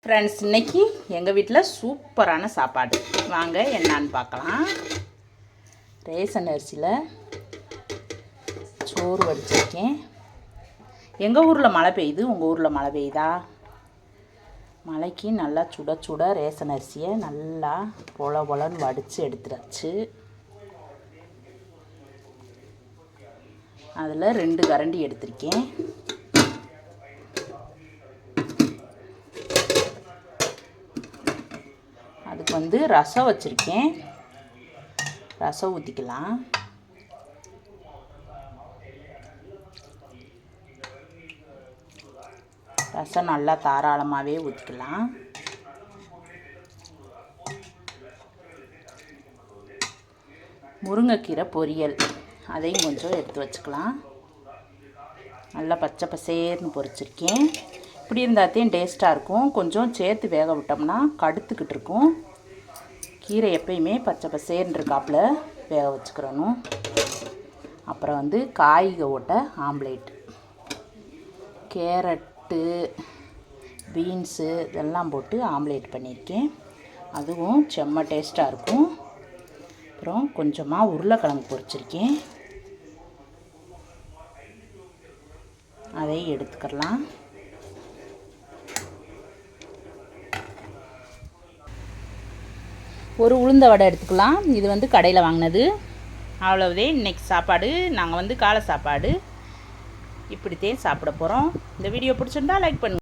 Friends, இன்றைக்கி எங்கள் வீட்டில் சூப்பரான சாப்பாடு. வாங்க என்னான்னு பார்க்கலாம். ரேஷன் அரிசியில் சோறு வடிச்சிருக்கேன். எங்கள் ஊரில் மழை பெய்யுது, உங்கள் ஊரில் மழை பெய்யுதா? மழைக்கு நல்லா சுட சுட ரேஷன் அரிசியை நல்லா பொலன்னு வடித்து எடுத்துடாச்சு. அதில் 2 கரண்டி எடுத்திருக்கேன். அதுக்கு ரசம் வச்சுருக்கேன். ரசம் ஊற்றிக்கலாம். ரசம் நல்லா தாராளமாகவே ஊற்றிக்கலாம். முருங்கைக்கீரை பொரியல் அதையும் கொஞ்சம் எடுத்து வச்சுக்கலாம். நல்லா பச்சை பசேர்னு பொரிச்சிருக்கேன். இப்படி இருந்தாத்தையும் டேஸ்ட்டாக இருக்கும். கொஞ்சம் சேர்த்து வேக விட்டோம்னா கடுத்துக்கிட்டு இருக்கும். கீரை எப்பயுமே பச்சை பசேர்னு இருக்காப்புல வேக வச்சுக்கிறணும். அப்புறம் காய்க ஓட்ட ஆம்லேட், கேரட்டு, பீன்ஸு இதெல்லாம் போட்டு ஆம்லேட் பண்ணியிருக்கேன். அதுவும் செம்ம டேஸ்ட்டாக இருக்கும். அப்புறம் கொஞ்சமாக உருளைக்கிழங்கு பொரிச்சிருக்கேன். அதை எடுத்துக்கலாம். ஒரு உளுந்த வடை எடுத்துக்கலாம். இது கடையில் வாங்கினது. அவ்வளோதே இன்றைக்கி சாப்பாடு. நாங்கள் காலை சாப்பாடு இப்படித்தான் சாப்பிட போகிறோம். இந்த வீடியோ பிடிச்சிருந்தா லைக் பண்ணுங்கள்.